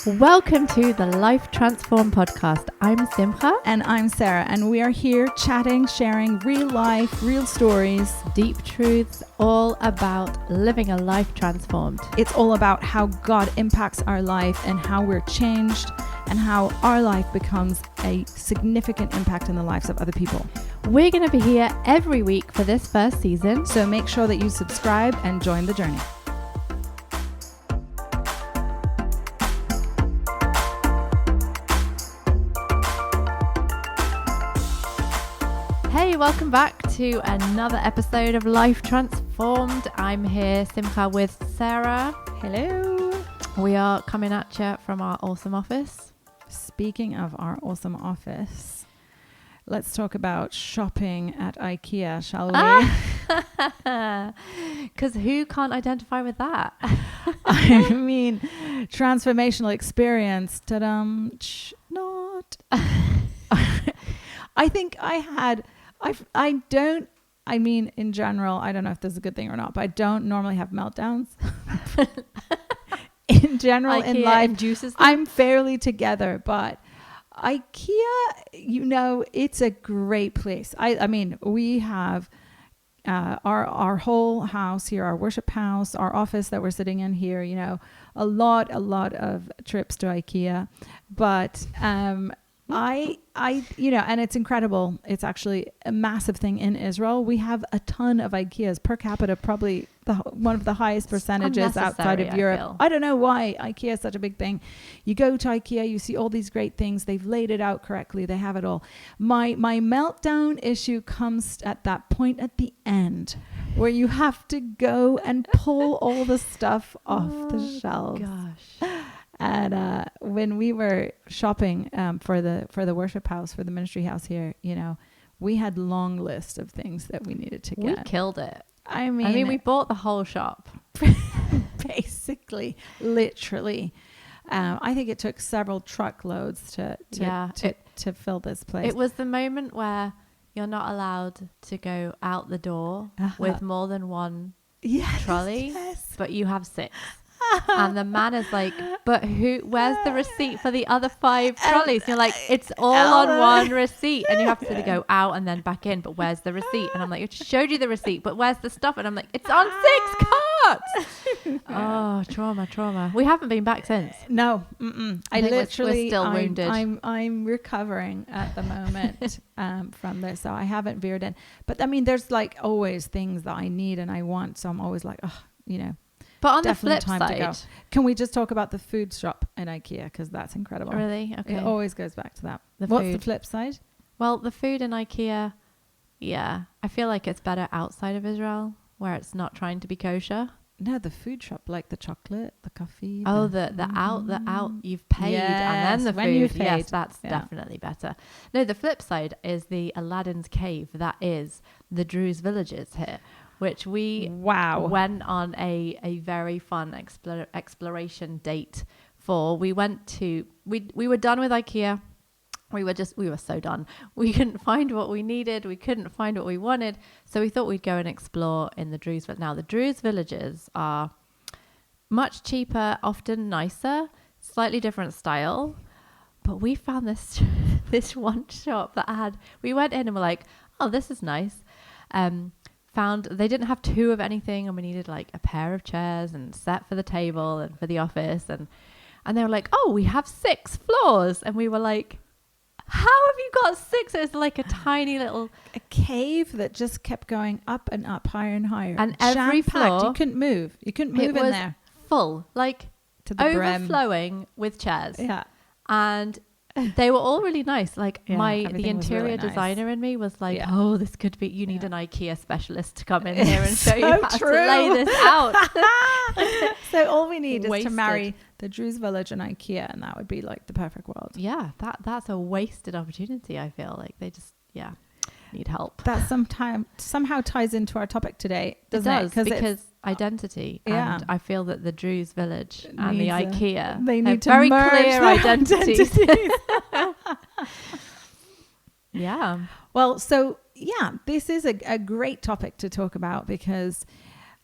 Welcome to the Life Transform podcast. I'm Simcha. And I'm Sarah, and we are here chatting, sharing real life, real stories, Deep truths, all about living a life transformed. It's all about how God impacts our life and how we're changed and how our life becomes a significant impact in the lives of other people. We're going to be here every week for this first season. So make sure that you subscribe and join the journey. Hey, welcome back to another episode of Life Transformed. I'm here, Simcha, with Sarah. Hello. We are coming at you from our awesome office. Speaking of our awesome office, let's talk about shopping at IKEA, shall we? Because who can't identify with that? I mean, transformational experience. Ta-dum. Not. I think in general, I don't know if this is a good thing or not, but I don't normally have meltdowns. In general, IKEA in life, induces them. I'm fairly together, but IKEA, it's a great place. I mean, we have our whole house here, our worship house, our office that we're sitting in here, a lot of trips to IKEA, but and it's incredible. It's actually a massive thing in Israel. We have a ton of IKEAs per capita, probably one of the highest percentages outside of Europe. I don't know why IKEA is such a big thing. You go to IKEA, you see all these great things. They've laid it out correctly. They have it all. My meltdown issue comes at that point at the end where you have to go and pull all the stuff off the shelves. Gosh. And when we were shopping for the worship house, for the ministry house here, we had long list of things that we needed to get. We killed it. I mean, we bought the whole shop. Basically, literally. I think it took several truckloads to fill this place. It was the moment where you're not allowed to go out the door with more than one trolley, but you have 6. And the man is like, but where's the receipt for the other 5 trolleys? And you're like, it's all on one receipt. And you have to go out and then back in, but where's the receipt? And I'm like, I showed you the receipt, but where's the stuff? And I'm like, it's on 6 carts. Oh, trauma. We haven't been back since. No. I literally, we're still wounded. I'm recovering at the moment from this. So I haven't veered in. But I mean, there's like always things that I need and I want. So I'm always like, But on definitely the flip side, can we just talk about the food shop in IKEA? Because that's incredible. Really? Okay. It always goes back to that. What's the flip side? Well, the food in IKEA, I feel like it's better outside of Israel where it's not trying to be kosher. No, the food shop, like the chocolate, the coffee. The out you've paid and then the food. You've paid. Yes, that's definitely better. No, the flip side is the Aladdin's Cave. That is the Druze villages here, which we went on a very fun exploration date for. We went to, we were done with IKEA. We were so done. We couldn't find what we needed. We couldn't find what we wanted. So we thought we'd go and explore in the Druze. Now, the Druze villages are much cheaper, often nicer, slightly different style. But we found this one shop that we went in and we're like, oh, this is nice. Found they didn't have 2 of anything and we needed like a pair of chairs and set for the table and for the office and they were like, oh, we have 6 floors. And we were like, how have you got 6? It was like a tiny little cave that just kept going up and up, higher and higher, and every floor you couldn't move in there, full, like to the overflowing with chairs. And they were all really nice. Like the interior really designer in me was like, oh, this could be, you need an IKEA specialist to come in here and show you how to lay this out. So all we need is to marry the Druze village and IKEA, and that would be like the perfect world. Yeah, that's a wasted opportunity. I feel like they just, need help. That somehow ties into our topic today, doesn't it? Because identity. And I feel that the Druze village and the IKEA, they need to very merge clear identities. Yeah. Well, so this is a great topic to talk about because,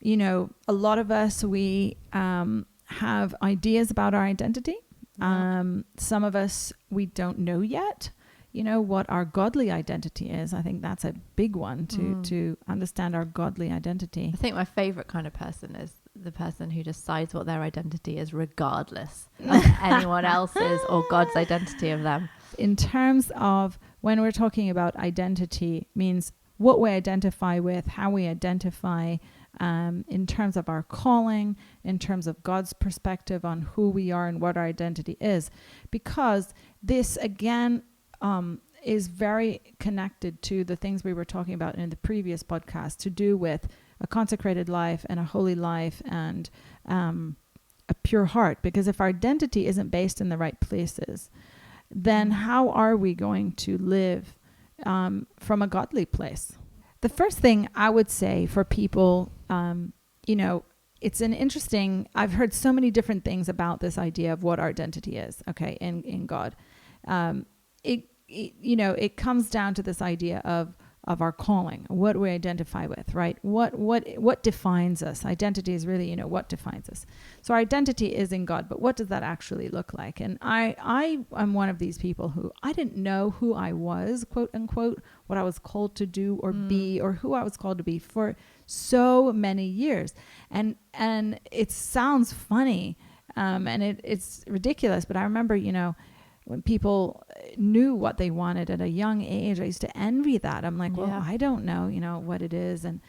a lot of us, we have ideas about our identity. Yeah. Some of us, we don't know yet, what our godly identity is. I think that's a big one to understand our godly identity. I think my favorite kind of person is the person who decides what their identity is regardless of anyone else's or God's identity of them. In terms of when we're talking about identity, means what we identify with, how we identify, in terms of our calling, in terms of God's perspective on who we are and what our identity is. Because this, again, is very connected to the things we were talking about in the previous podcast, to do with a consecrated life and a holy life and a pure heart. Because if our identity isn't based in the right places, then how are we going to live from a godly place? The first thing I would say for people, it's an interesting, I've heard so many different things about this idea of what our identity is, okay, in God. It comes down to this idea of our calling, what we identify with, right? What defines us? Identity is really, what defines us. So our identity is in God, but what does that actually look like? And I am one of these people who I didn't know who I was, quote unquote, what I was called to do or be, or who I was called to be for so many years. And it sounds funny, and it's ridiculous, but I remember, when people knew what they wanted at a young age, I used to envy that. I'm like, well, I don't know, what it is. And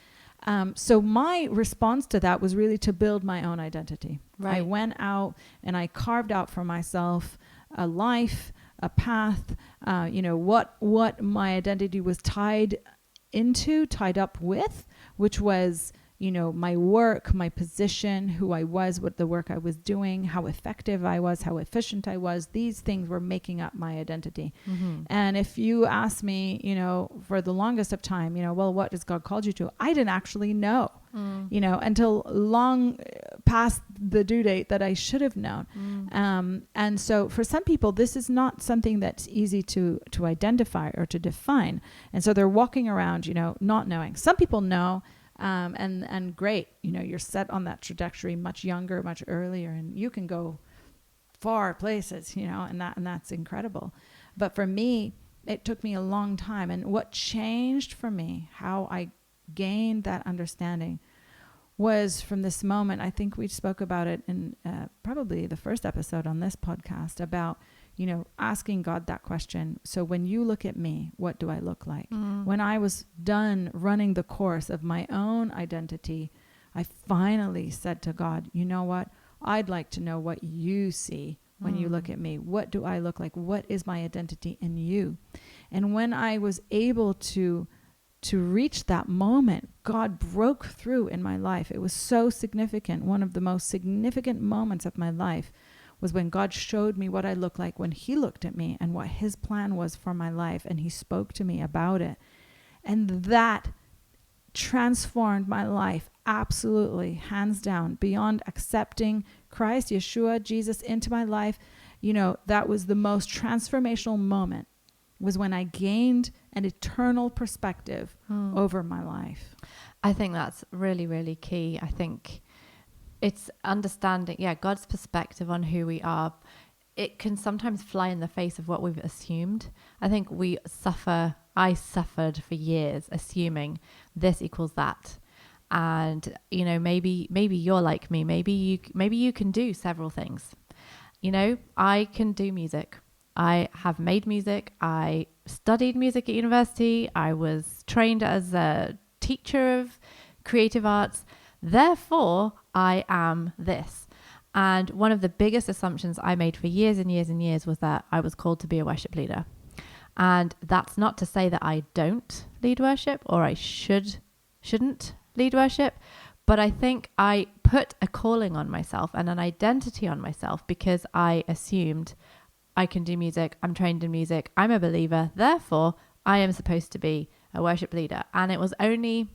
so my response to that was really to build my own identity. Right. I went out and I carved out for myself a life, a path, what my identity was tied up with, which was, my work, my position, who I was, what the work I was doing, how effective I was, how efficient I was. These things were making up my identity. Mm-hmm. And if you ask me, for the longest of time, well, what has God called you to? I didn't actually know, until long past the due date that I should have known. And so for some people, this is not something that's easy to identify or to define. And so they're walking around, not knowing. Some people know. And great, you're set on that trajectory much younger, much earlier, and you can go far places, and that's incredible. But for me, it took me a long time. And what changed for me, how I gained that understanding, was from this moment. I think we spoke about it in probably the first episode on this podcast about, asking God that question. So when you look at me, what do I look like? When I was done running the course of my own identity, I finally said to God, you know what? I'd like to know what you see when you look at me. What do I look like? What is my identity in you? And when I was able to reach that moment, God broke through in my life. It was so significant. One of the most significant moments of my life was when God showed me what I looked like when he looked at me and what his plan was for my life. And he spoke to me about it. And that transformed my life absolutely, hands down, beyond accepting Christ, Yeshua, Jesus into my life. That was the most transformational moment, was when I gained an eternal perspective over my life. I think that's really, really key. I think it's understanding, God's perspective on who we are. It can sometimes fly in the face of what we've assumed. I think I suffered for years assuming this equals that. And, maybe you're like me. Maybe you can do several things. I can do music. I have made music. I studied music at university. I was trained as a teacher of creative arts. Therefore, I am this. And one of the biggest assumptions I made for years and years and years was that I was called to be a worship leader. And that's not to say that I don't lead worship or I shouldn't lead worship. But I think I put a calling on myself and an identity on myself because I assumed I can do music. I'm trained in music. I'm a believer. Therefore, I am supposed to be a worship leader. And it was only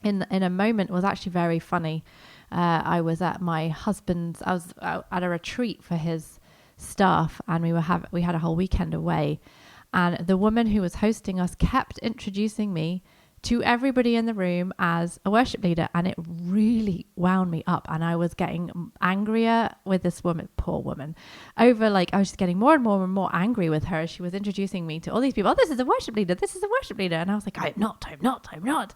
in a moment, it was actually very funny. I was at my husband's, I was at a retreat for his staff, and we had a whole weekend away. And the woman who was hosting us kept introducing me to everybody in the room as a worship leader. And it really wound me up. And I was getting angrier with this woman, poor woman, over like, I was just getting more and more and more angry with her as she was introducing me to all these people. Oh, this is a worship leader. This is a worship leader. And I was like, I'm not.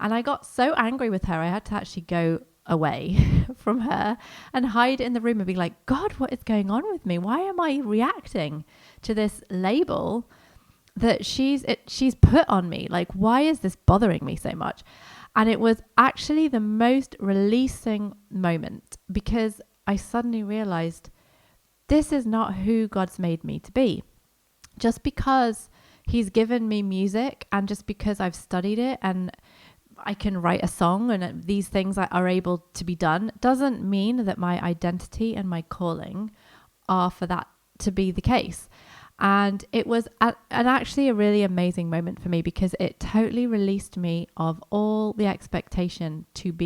And I got so angry with her. I had to actually go away from her and hide in the room and be like, God, what is going on with me? Why am I reacting to this label that she's put on me? Like, why is this bothering me so much? And it was actually the most releasing moment, because I suddenly realized this is not who God's made me to be. Just because he's given me music and just because I've studied it and I can write a song and these things are able to be done doesn't mean that my identity and my calling are for that to be the case. And it was actually a really amazing moment for me, because it totally released me of all the expectation of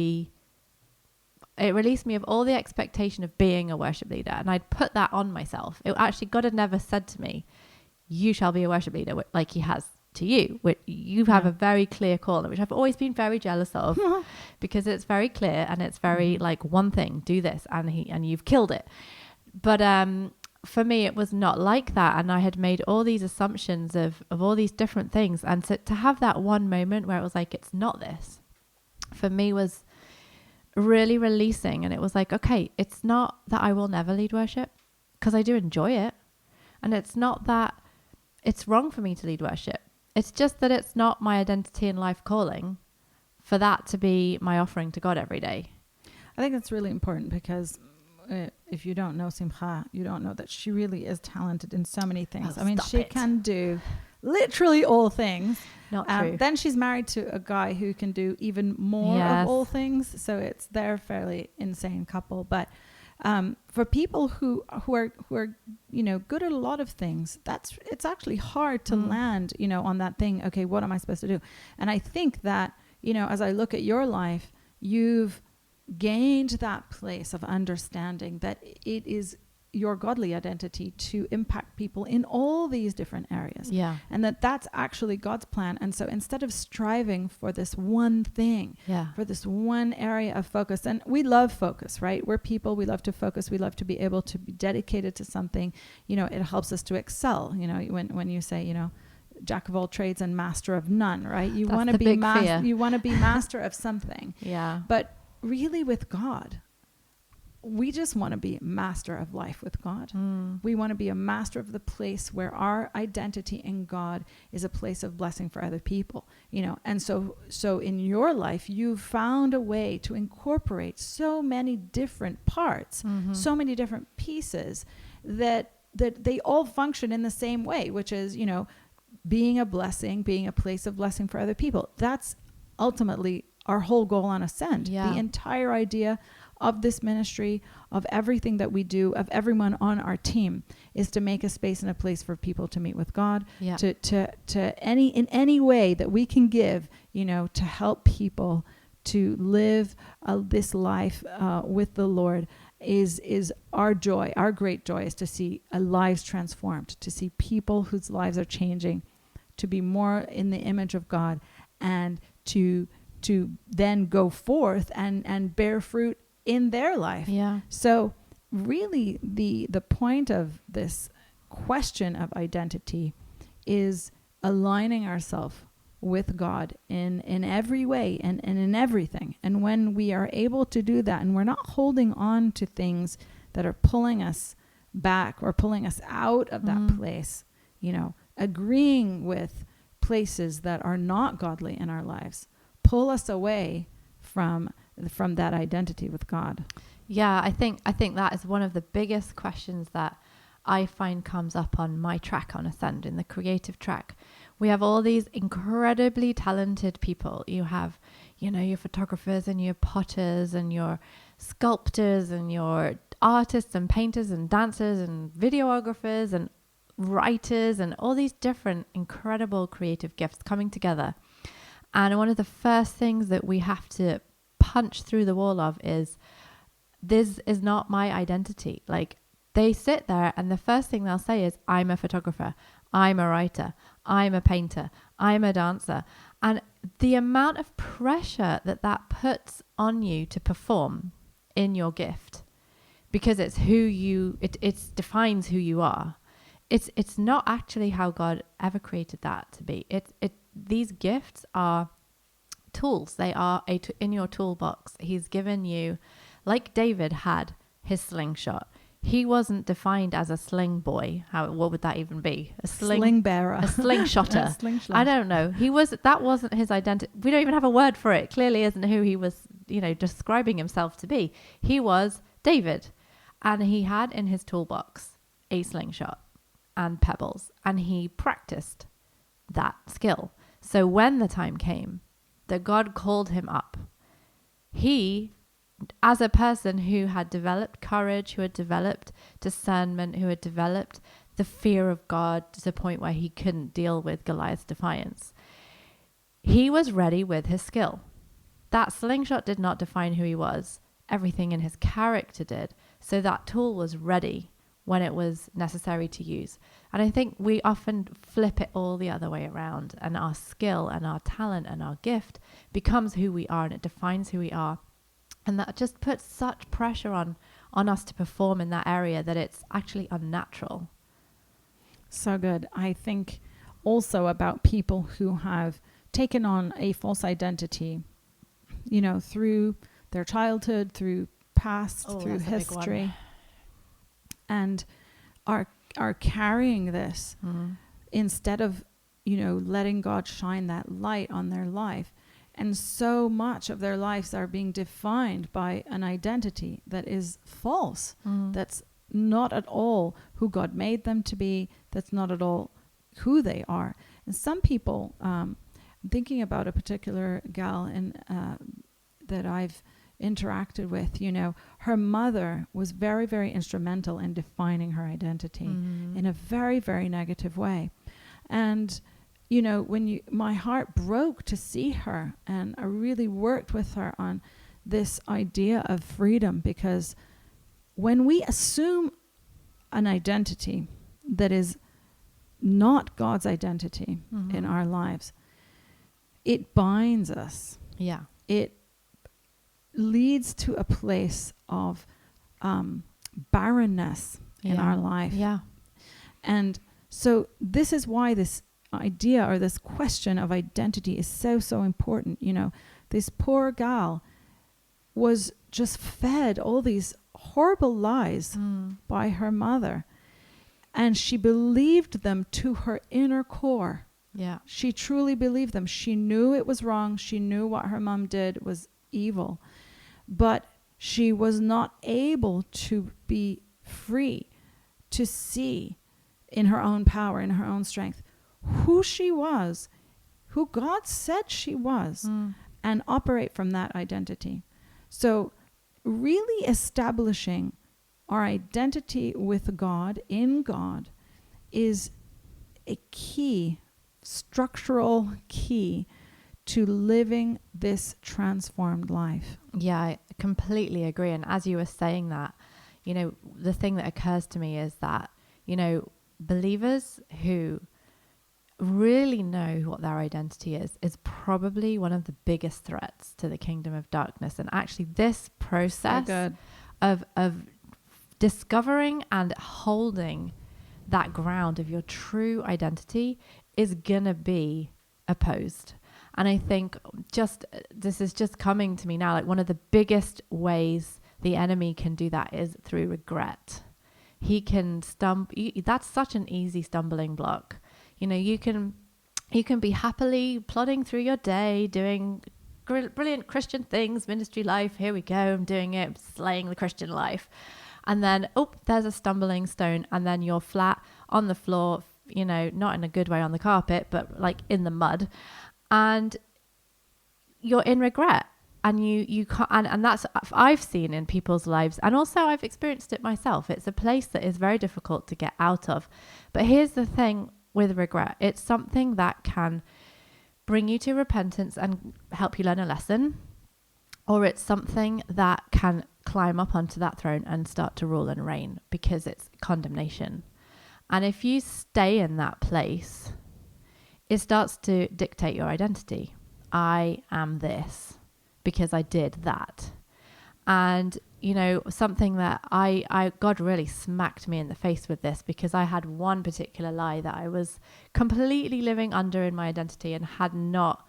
being a worship leader. And I'd put that on myself. It actually, God had never said to me, you shall be a worship leader, like he has to you. You have a very clear call, which I've always been very jealous of, because it's very clear and it's very like one thing, do this, and you've killed it. But for me, it was not like that. And I had made all these assumptions of all these different things. And to have that one moment where it was like, it's not this, for me was really releasing. And it was like, okay, it's not that I will never lead worship, because I do enjoy it. And it's not that it's wrong for me to lead worship. It's just that it's not my identity and life calling for that to be my offering to God every day. I think that's really important, because if you don't know Simcha, you don't know that she really is talented in so many things. I mean, she can do literally all things. Not true. Then she's married to a guy who can do even more of all things. So they're a fairly insane couple. But for people who are good at a lot of things, it's actually hard to land on that thing. Okay, what am I supposed to do? And I think that as I look at your life, you've gained that place of understanding that it is your godly identity to impact people in all these different areas. Yeah. And that's actually God's plan. And so instead of striving for this one thing, for this one area of focus, and we love focus, right? We're people, we love to focus. We love to be able to be dedicated to something. It helps us to excel. When you say, jack of all trades and master of none, right? You want to be master of something. Yeah. But really with God, we just want to be a master of life with God. We want to be a master of the place where our identity in God is a place of blessing for other people, And so in your life, you've found a way to incorporate so many different parts, so many different pieces that they all function in the same way, which is, being a blessing, being a place of blessing for other people. That's ultimately our whole goal on Ascend. The entire idea of this ministry, of everything that we do, of everyone on our team, is to make a space and a place for people to meet with God, in any way that we can give, to help people to live this life with the Lord is our joy. Our great joy is to see lives transformed, to see people whose lives are changing, to be more in the image of God, and to then go forth and bear fruit in their life. Yeah. So really the point of this question of identity is aligning ourselves with God in every way and in everything. And when we are able to do that, and we're not holding on to things that are pulling us back or pulling us out of that place, agreeing with places that are not godly in our lives, pull us away from that identity with God. Yeah, I think that is one of the biggest questions that I find comes up on my track on Ascend, in the creative track. We have all these incredibly talented people. You have, your photographers and your potters and your sculptors and your artists and painters and dancers and videographers and writers and all these different incredible creative gifts coming together. And one of the first things that we have to punch through the wall of is, this is not my identity. Like, they sit there and the first thing they'll say is, I'm a photographer, I'm a writer, I'm a painter, I'm a dancer. And the amount of pressure that puts on you to perform in your gift, because it's it defines who you are. It's not actually how God ever created that to be. These gifts are tools. They are in your toolbox. He's given you, like David had his slingshot. He wasn't defined as a sling boy. What would that even be? A sling bearer, a slingshotter. I don't know. That wasn't his identity. We don't even have a word for it. Clearly isn't who he was, describing himself to be. He was David, and he had in his toolbox a slingshot and pebbles, and he practiced that skill. So when the time came that God called him up, he, as a person who had developed courage, who had developed discernment, who had developed the fear of God to the point where he couldn't deal with Goliath's defiance, he was ready with his skill. That slingshot did not define who he was. Everything in his character did. So that tool was ready when it was necessary to use. And I think we often flip it all the other way around, and our skill and our talent and our gift becomes who we are, and it defines who we are. And that just puts such pressure on us to perform in that area that it's actually unnatural. So good. I think also about people who have taken on a false identity, through their childhood, through past, through history, and are carrying this instead of, letting God shine that light on their life. And so much of their lives are being defined by an identity that is false. That's not at all who God made them to be. That's not at all who they are. And some people, I'm thinking about a particular gal that I've interacted with, her mother was very, very instrumental in defining her identity in a very, very negative way. And my heart broke to see her, and I really worked with her on this idea of freedom, because when we assume an identity that is not God's identity in our lives, it binds us. Yeah. It leads to a place of barrenness in our life. Yeah. And so this is why this idea or this question of identity is so important. This poor gal was just fed all these horrible lies by her mother, and she believed them to her inner core. Yeah. She truly believed them. She knew it was wrong. She knew what her mom did was evil, but she was not able to be free to see in her own power, in her own strength, who she was, who God said she was, and operate from that identity. So really establishing our identity with God, in God, is a key, structural key to living this transformed life. Yeah, I completely agree. And as you were saying that, the thing that occurs to me is that, believers who really know what their identity is probably one of the biggest threats to the kingdom of darkness. And actually this process of discovering and holding that ground of your true identity is gonna be opposed. And I think this is just coming to me now, like one of the biggest ways the enemy can do that is through regret. He can that's such an easy stumbling block. You can be happily plodding through your day, doing brilliant Christian things, ministry life. Here we go. I'm doing it, slaying the Christian life. And then, there's a stumbling stone. And then you're flat on the floor, not in a good way on the carpet, but like in the mud. And you're in regret. And you can't, and that's, I've seen in people's lives, and also I've experienced it myself. It's a place that is very difficult to get out of. But here's the thing with regret. It's something that can bring you to repentance and help you learn a lesson, or it's something that can climb up onto that throne and start to rule and reign, because it's condemnation. And if you stay in that place, it starts to dictate your identity. I am this because I did that. And, you know, something that God really smacked me in the face with this, because I had one particular lie that I was completely living under in my identity and had not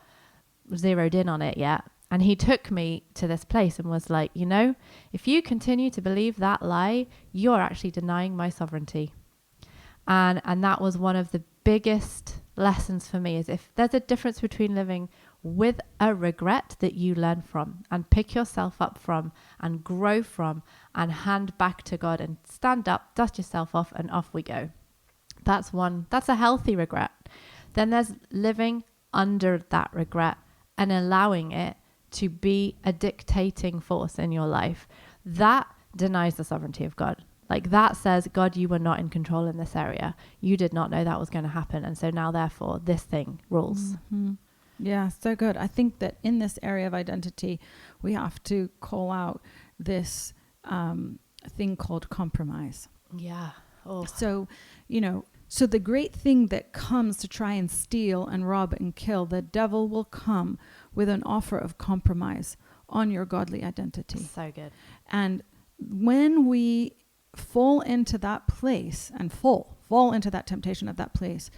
zeroed in on it yet. And he took me to this place and was like, you know, if you continue to believe that lie, you're actually denying my sovereignty. And that was one of the biggest lessons for me, is if there's a difference between living with a regret that you learn from and pick yourself up from and grow from and hand back to God and stand up, dust yourself off, and off we go. That's a healthy regret. Then there's living under that regret and allowing it to be a dictating force in your life. That denies the sovereignty of God. Like, that says, God, you were not in control in this area. You did not know that was going to happen. And so now, therefore, this thing rules. Mm-hmm. Yeah, so good. I think that in this area of identity, we have to call out this thing called compromise. Yeah. Oh. So, you know, so the great thing that comes to try and steal and rob and kill, the devil will come with an offer of compromise on your godly identity. So good. And when we fall into that place and fall into that temptation of that place,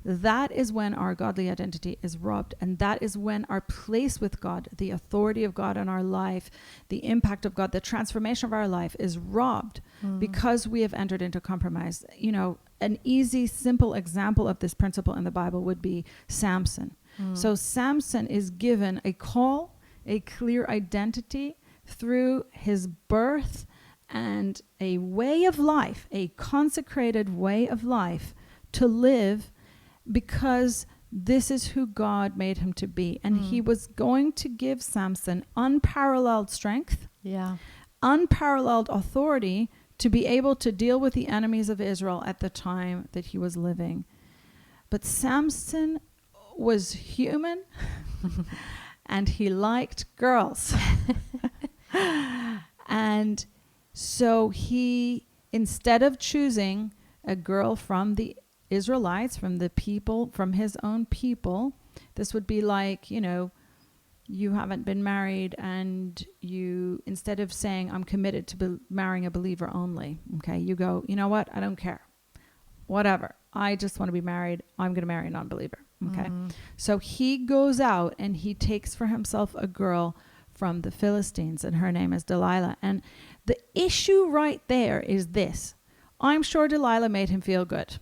that is when our godly identity is robbed. And that is when our place with God, the authority of God in our life, the impact of God, the transformation of our life is robbed because we have entered into compromise. You know, an easy, simple example of this principle in the Bible would be Samson. So Samson is given a call, a clear identity through his birth, and a way of life, a consecrated way of life to live, because this is who God made him to be. And he was going to give Samson unparalleled strength, unparalleled authority to be able to deal with the enemies of Israel at the time that he was living. But Samson was human and he liked girls. And so he, instead of choosing a girl from the Israelites, from the people, from his own people, this would be like, you know, you haven't been married and you, instead of saying, I'm committed to marrying a believer only, okay, you go, you know what, I don't care. Whatever. I just want to be married. I'm going to marry a non-believer. Okay. So he goes out and he takes for himself a girl from the Philistines, and her name is Delilah. And the issue right there is this. I'm sure Delilah made him feel good.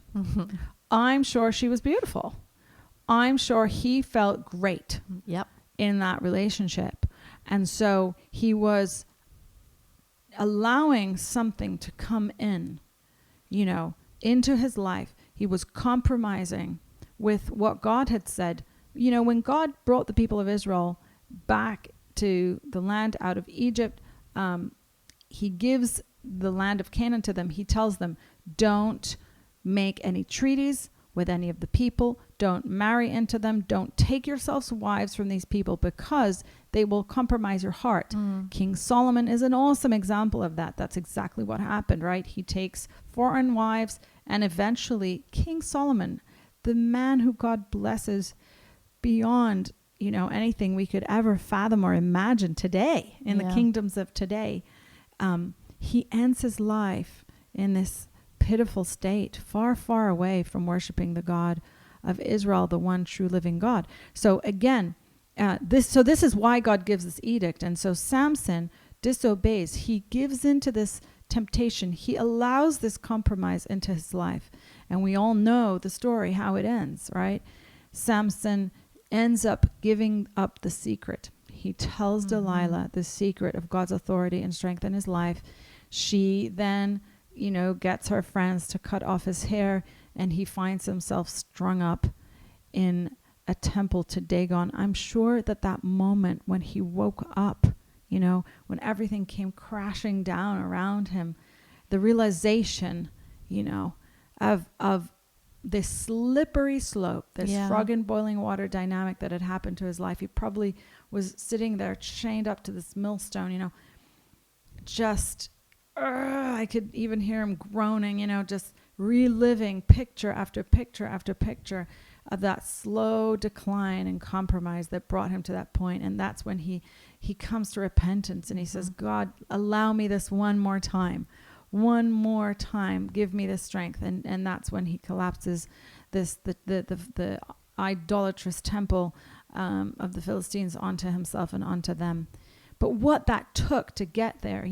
I'm sure she was beautiful. I'm sure he felt great in that relationship. And so he was allowing something to come in, you know, into his life. He was compromising with what God had said. You know, when God brought the people of Israel back to the land out of Egypt, he gives the land of Canaan to them. He tells them, don't make any treaties with any of the people. Don't marry into them. Don't take yourselves wives from these people, because they will compromise your heart. King Solomon is an awesome example of that. That's exactly what happened, right? He takes foreign wives, and eventually King Solomon, the man who God blesses beyond, you know, anything we could ever fathom or imagine today in the kingdoms of today, he ends his life in this pitiful state, far, far away from worshiping the God of Israel, the one true living God. So again, this is why God gives this edict. And so Samson disobeys. He gives into this temptation. He allows this compromise into his life. And we all know the story, how it ends, right? Samson ends up giving up the secret. He tells Delilah the secret of God's authority and strength in his life. She then, you know, gets her friends to cut off his hair, and he finds himself strung up in a temple to Dagon. I'm sure that moment when he woke up, you know, when everything came crashing down around him, the realization, you know, of this slippery slope, this frog in boiling water dynamic that had happened to his life. He probably was sitting there chained up to this millstone, you know, just, I could even hear him groaning, you know, just reliving picture after picture after picture of that slow decline and compromise that brought him to that point. And that's when he comes to repentance and he says, God, allow me this one more time, give me the strength. And that's when he collapses the idolatrous temple of the Philistines onto himself and onto them. But what that took to get there,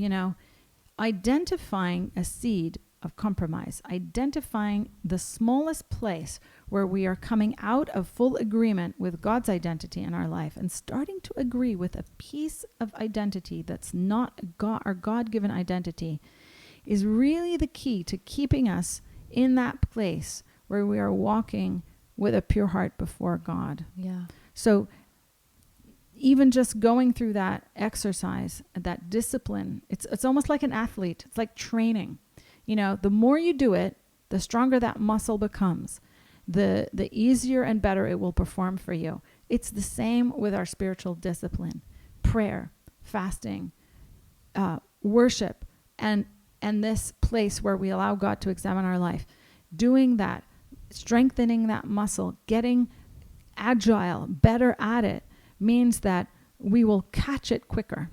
identifying a seed of compromise, identifying the smallest place where we are coming out of full agreement with God's identity in our life and starting to agree with a piece of identity that's not our God-given identity is really the key to keeping us in that place where we are walking with a pure heart before God. Yeah. So even just going through that exercise, that discipline, it's almost like an athlete. It's like training. The more you do it, the stronger that muscle becomes, the easier and better it will perform for you. It's the same with our spiritual discipline, prayer, fasting, worship, and this place where we allow God to examine our life. Doing that, strengthening that muscle, getting agile, better at it, means that we will catch it quicker.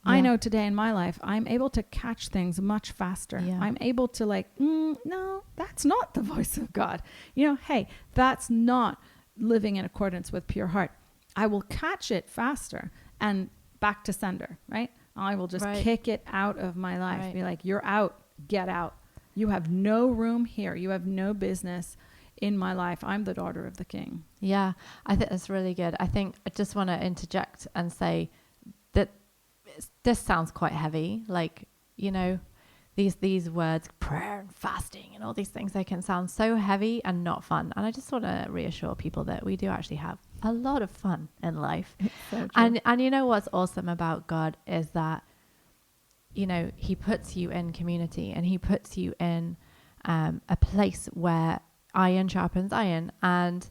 Yeah. I know today in my life, I'm able to catch things much faster. Yeah. I'm able to no, that's not the voice of God. Hey, that's not living in accordance with pure heart. I will catch it faster and back to sender, right? I will just kick it out of my life. Right. Be like, you're out, get out. You have no room here. You have no business in my life. I'm the daughter of the King. Yeah, I think that's really good. I just want to interject and say that this sounds quite heavy. These words, prayer and fasting and all these things, they can sound so heavy and not fun. And I just want to reassure people that we do actually have a lot of fun in life. So and what's awesome about God is that, he puts you in community and he puts you in a place where iron sharpens iron, and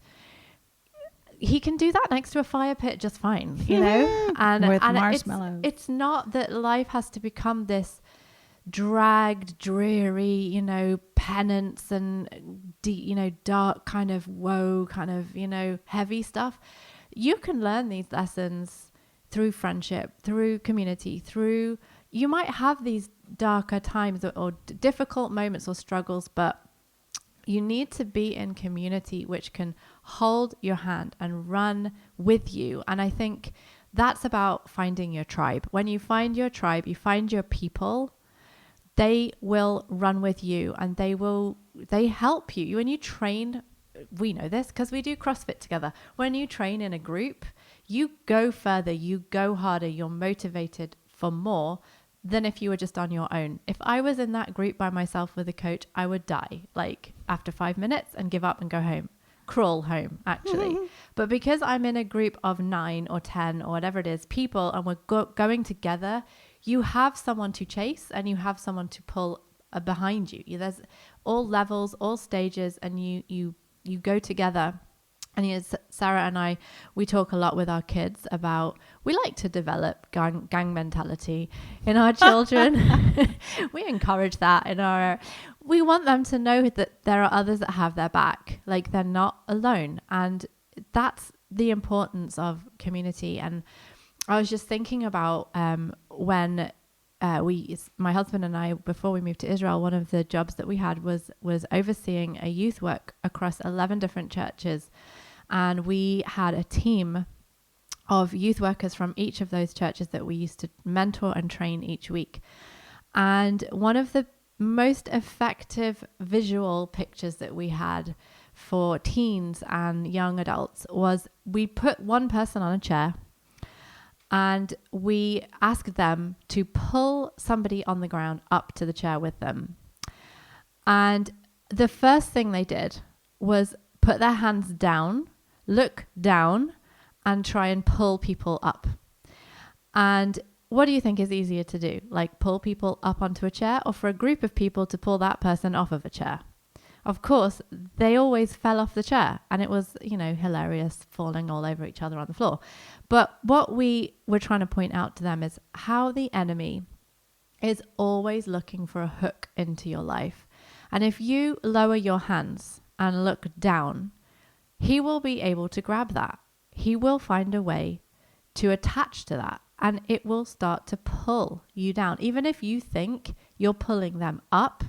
he can do that next to a fire pit just fine, and with marshmallows. It's not that life has to become this dragged, dreary, penance and dark kind of woe, kind of, heavy stuff. You can learn these lessons through friendship, through community, you might have these darker times or difficult moments or struggles, but you need to be in community which can hold your hand and run with you. And I think that's about finding your tribe. When you find your tribe, you find your people, they will run with you and they help you. When you train, we know this because we do CrossFit together. When you train in a group, you go further, you go harder, you're motivated for more than if you were just on your own. If I was in that group by myself with a coach, I would die after 5 minutes and give up and go home, crawl home actually. But because I'm in a group of 9 or 10 or whatever it is, people, and we're going together, you have someone to chase and you have someone to pull behind you. There's all levels, all stages, and you go together. And Sarah and I, we talk a lot with our kids about, we like to develop gang mentality in our children. We encourage that we want them to know that there are others that have their back, they're not alone. And that's the importance of community. And I was just thinking about when my husband and I, before we moved to Israel, one of the jobs that we had was overseeing a youth work across 11 different churches. And we had a team of youth workers from each of those churches that we used to mentor and train each week. And one of the most effective visual pictures that we had for teens and young adults was we put one person on a chair and we asked them to pull somebody on the ground up to the chair with them. And the first thing they did was put their hands down, look down, and try and pull people up. And what do you think is easier to do? Pull people up onto a chair, or for a group of people to pull that person off of a chair? Of course, they always fell off the chair, and it was, hilarious, falling all over each other on the floor. But what we were trying to point out to them is how the enemy is always looking for a hook into your life. And if you lower your hands and look down, he will be able to grab that. He will find a way to attach to that, and it will start to pull you down. Even if you think you're pulling them up,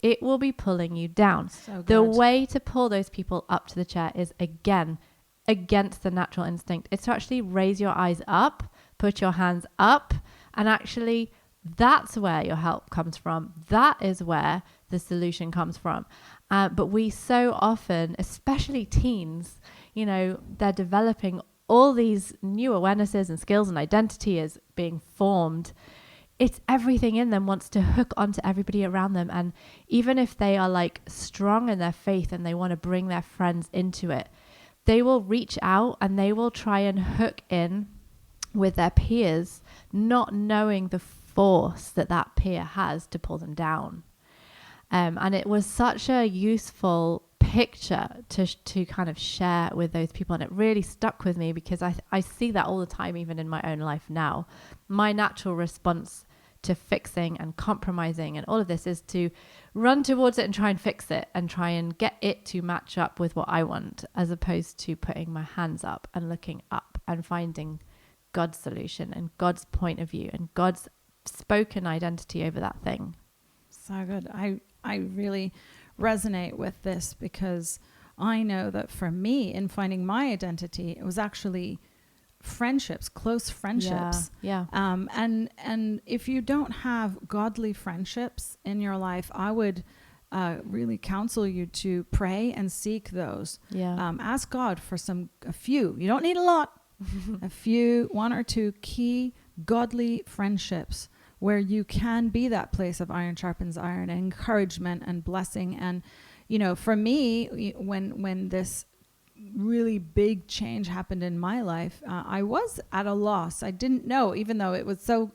it will be pulling you down. So the way to pull those people up to the chair is, again, against the natural instinct. It's to actually raise your eyes up, put your hands up, and actually that's where your help comes from. That is where the solution comes from. But we so often, especially teens, you know, they're developing all these new awarenesses and skills, and identity is being formed. It's everything in them wants to hook onto everybody around them. And even if they are like strong in their faith and they want to bring their friends into it, they will reach out and they will try and hook in with their peers, not knowing the force that that peer has to pull them down. And it was such a useful picture to kind of share with those people. And it really stuck with me because I see that all the time, even in my own life now. My natural response to fixing and compromising and all of this is to run towards it and try and fix it and try and get it to match up with what I want, as opposed to putting my hands up and looking up and finding God's solution and God's point of view and God's spoken identity over that thing. So good. I really resonate with this because I know that for me, in finding my identity, it was actually friendships, close friendships. Yeah. And if you don't have godly friendships in your life, I would really counsel you to pray and seek those. Yeah. Ask God for a few. You don't need a lot. A few, one or two key godly friendships where you can be that place of iron sharpens iron, and encouragement and blessing. And, you know, for me, when this really big change happened in my life, I was at a loss. I didn't know, even though it was so,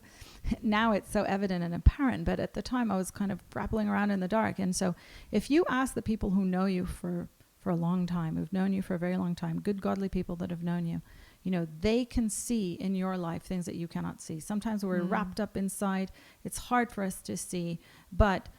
now it's so evident and apparent, but at the time I was kind of grappling around in the dark. And so if you ask the people who know you for a long time, who've known you for a very long time, good godly people that have known you, you know, they can see in your life things that you cannot see. Sometimes we're wrapped up inside. It's hard for us to see, but,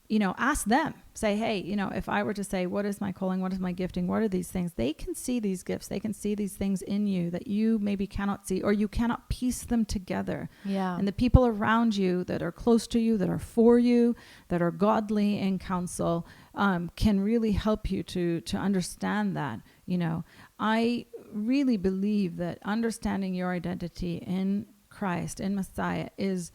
you know, ask them. Say, hey, you know, if I were to say, what is my calling? What is my gifting? What are these things? They can see these gifts. They can see these things in you that you maybe cannot see, or you cannot piece them together. Yeah. And the people around you that are close to you, that are for you, that are godly in counsel, can really help you to understand that. You know, I really believe that understanding your identity in Christ, in Messiah, is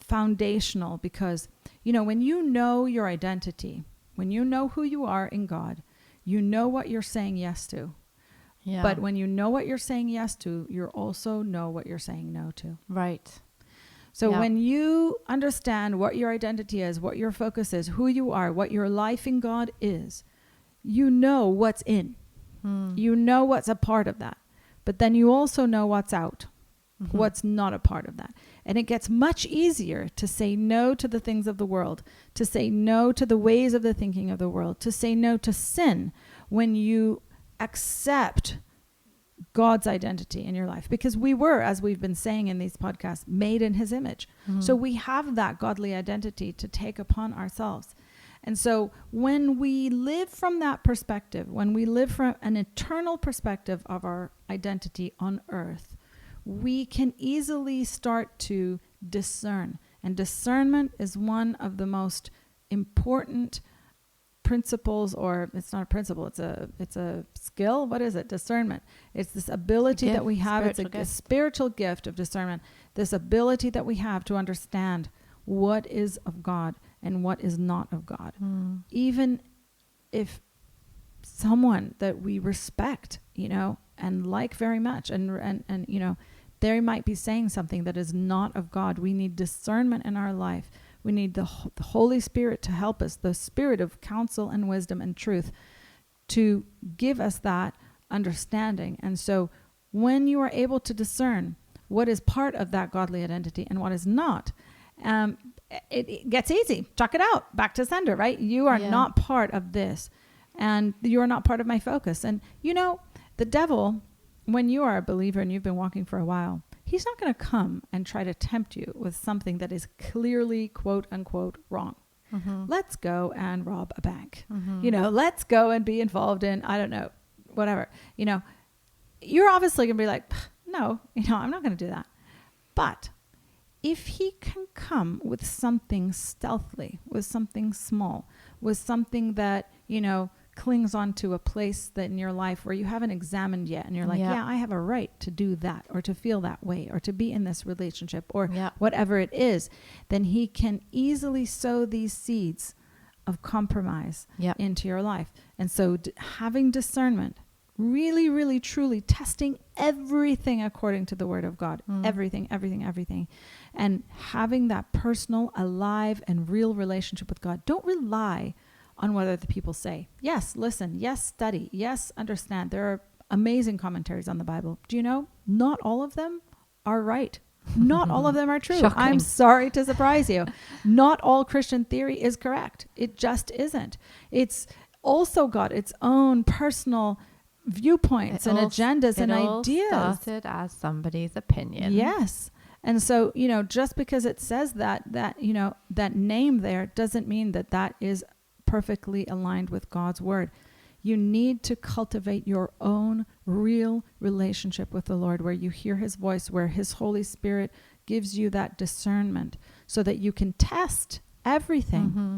foundational, because, you know, when you know your identity, when you know who you are in God, you know what you're saying yes to. Yeah. But when you know what you're saying yes to, you also know what you're saying no to. Right. So when you understand what your identity is, what your focus is, who you are, what your life in God is, you know what's in. You know what's a part of that. But then you also know what's out, what's not a part of that. And it gets much easier to say no to the things of the world, to say no to the ways of the thinking of the world, to say no to sin when you accept God's identity in your life. Because we were, as we've been saying in these podcasts, made in his image. So we have that godly identity to take upon ourselves. And so when we live from that perspective, when we live from an eternal perspective of our identity on earth, we can easily start to discern. And discernment is one of the most important principles, or it's not a principle, it's a skill. What is it? Discernment. It's this ability that we have. It's a spiritual gift of discernment. This ability that we have to understand what is of God and what is not of God. Even if someone that we respect, you know, and like very much, and you know, they might be saying something that is not of God. We need discernment in our life. We need the Holy Spirit to help us, the Spirit of counsel and wisdom and truth, to give us that understanding. And so when you are able to discern what is part of that godly identity and what is not, it gets easy. Chuck it out. Back to sender, right? You are not part of this, and you are not part of my focus. And, you know, the devil, when you are a believer and you've been walking for a while, he's not going to come and try to tempt you with something that is clearly, quote unquote, wrong. Let's go and rob a bank. Let's go and be involved in, I don't know, whatever. You're obviously going to be like, no, I'm not going to do that. But if he can come with something stealthily, with something small, with something that, clings onto a place that in your life where you haven't examined yet, and you're like, yeah, I have a right to do that, or to feel that way, or to be in this relationship, or whatever it is, then he can easily sow these seeds of compromise into your life. And so having discernment, really, really, truly testing everything according to the word of God, everything, and having that personal, alive, and real relationship with God. Don't rely on what other people say. Yes, listen. Yes, study. Yes, understand. There are amazing commentaries on the Bible. Do you know? Not all of them are right. Not all of them are true. Shocking. I'm sorry to surprise you. Not all Christian theory is correct. It just isn't. It's also got its own personal viewpoints and agendas and ideas. It all started as somebody's opinion. Yes. And so, just because it says that name there doesn't mean that is perfectly aligned with God's word. You need to cultivate your own real relationship with the Lord, where you hear his voice, where his Holy Spirit gives you that discernment so that you can test everything,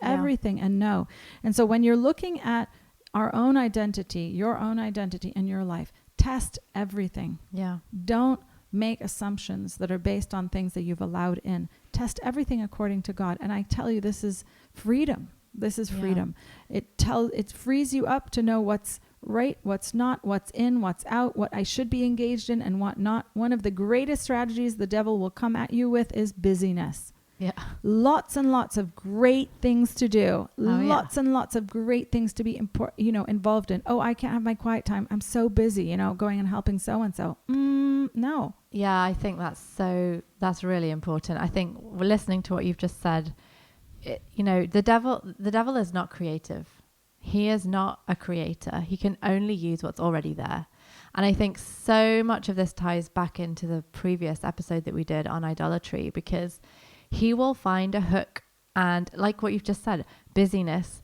and know. And so when you're looking at our own identity, your own identity in your life, test everything. Yeah. Don't make assumptions that are based on things that you've allowed in. Test everything according to God. And I tell you, this is freedom. This is freedom. It frees you up to know what's right, what's not, what's in, what's out, what I should be engaged in and what not. One of the greatest strategies the devil will come at you with is busyness. Yeah. Lots and lots of great things to do. Lots and lots of great things to be involved in. Oh, I can't have my quiet time. I'm so busy, going and helping so-and-so. No. Yeah, I think that's really important. I think listening to what you've just said, the devil is not creative. He is not a creator. He can only use what's already there. And I think so much of this ties back into the previous episode that we did on idolatry, because he will find a hook. And like what you've just said, busyness.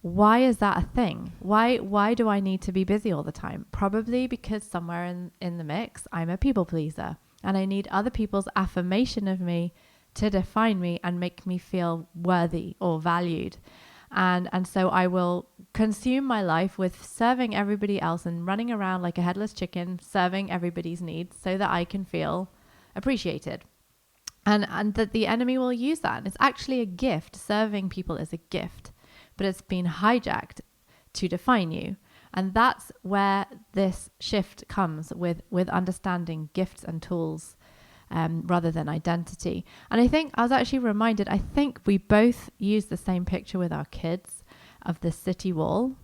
Why is that a thing? Why do I need to be busy all the time? Probably because somewhere in the mix, I'm a people pleaser, and I need other people's affirmation of me to define me and make me feel worthy or valued. And so I will consume my life with serving everybody else and running around like a headless chicken, serving everybody's needs so that I can feel appreciated. And that the enemy will use that. And it's actually a gift. Serving people is a gift, but it's been hijacked to define you. And that's where this shift comes with understanding gifts and tools rather than identity. And I think I was actually reminded, I think we both use the same picture with our kids of the city wall.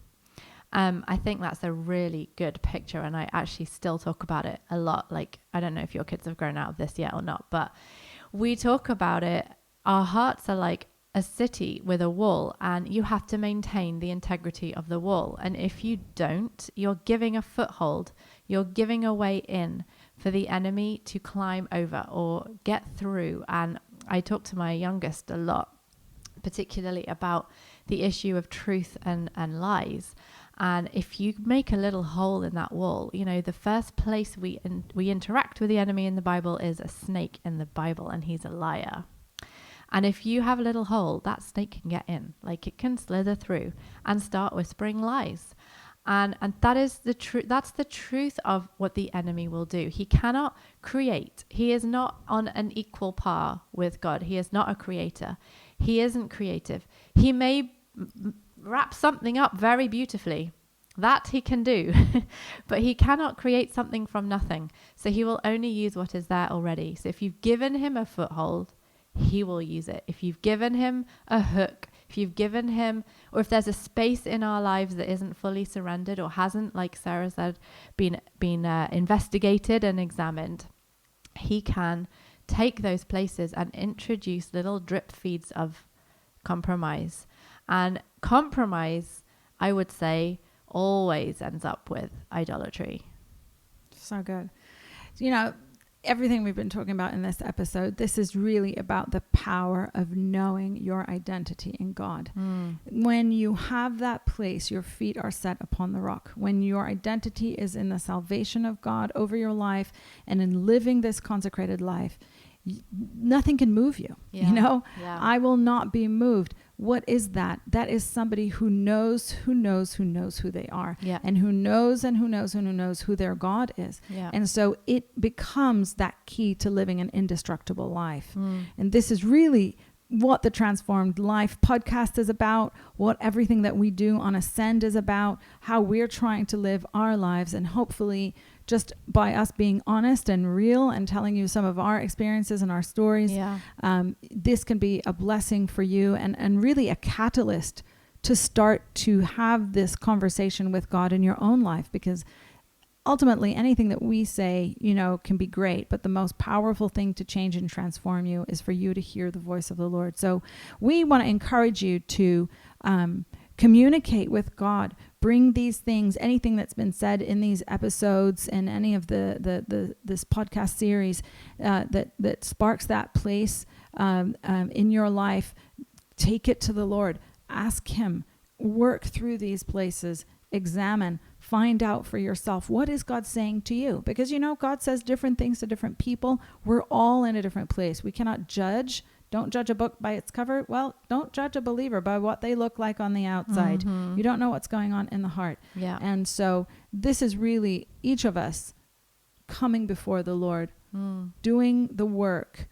I think that's a really good picture, and I actually still talk about it a lot. Like, I don't know if your kids have grown out of this yet or not, but we talk about it. Our hearts are like a city with a wall, and you have to maintain the integrity of the wall. And if you don't, you're giving a foothold, you're giving a way in for the enemy to climb over or get through. And I talk to my youngest a lot, particularly about the issue of truth and lies. And if you make a little hole in that wall, the first place we interact with the enemy in the Bible is a snake in the Bible, and he's a liar. And if you have a little hole, that snake can get in, like it can slither through and start whispering lies. And that is the truth. That's the truth of what the enemy will do. He cannot create. He is not on an equal par with God. He is not a creator. He isn't creative. He may wrap something up very beautifully. That he can do, but he cannot create something from nothing. So he will only use what is there already. So if you've given him a foothold, he will use it. If you've given him a hook, if you've given him, or if there's a space in our lives that isn't fully surrendered or hasn't, like Sarah said, been investigated and examined, he can take those places and introduce little drip feeds of compromise. And compromise, I would say, always ends up with idolatry. So good. everything we've been talking about in this episode, this is really about the power of knowing your identity in God. When you have that place, your feet are set upon the rock. When your identity is in the salvation of God over your life and in living this consecrated life, nothing can move you. I will not be moved. What is that? That is somebody who knows who they are, and who knows who their God is. And so it becomes that key to living an indestructible life. And this is really what the Transformed Life podcast is about, what everything that we do on Ascend is about, how we're trying to live our lives, and hopefully just by us being honest and real and telling you some of our experiences and our stories, this can be a blessing for you and really a catalyst to start to have this conversation with God in your own life, because ultimately anything that we say, can be great, but the most powerful thing to change and transform you is for you to hear the voice of the Lord. So we want to encourage you to communicate with God. Bring these things, anything that's been said in these episodes and any of this podcast series that sparks that place in your life. Take it to the Lord. Ask Him. Work through these places. Examine. Find out for yourself, what is God saying to you? Because God says different things to different people. We're all in a different place. We cannot judge. Don't judge a book by its cover. Well, don't judge a believer by what they look like on the outside. You don't know what's going on in the heart. And so this is really each of us coming before the Lord, doing the work,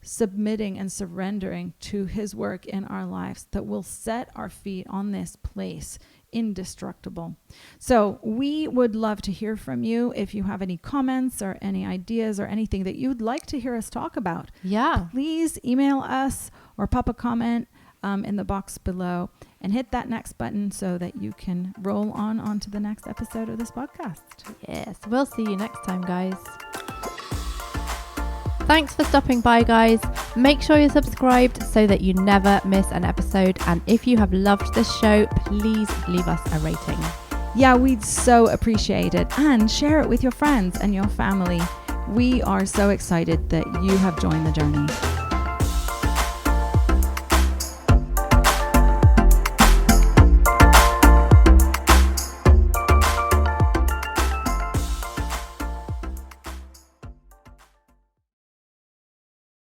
submitting and surrendering to His work in our lives that will set our feet on this place indestructible. So we would love to hear from you. If you have any comments or any ideas or anything that you'd like to hear us talk about, please email us or pop a comment in the box below and hit that next button so that you can roll on to the next episode of this podcast. Yes, we'll see you next time, guys. Thanks for stopping by, guys. Make sure you're subscribed so that you never miss an episode. And if you have loved this show, please leave us a rating. Yeah, we'd so appreciate it. And share it with your friends and your family. We are so excited that you have joined the journey.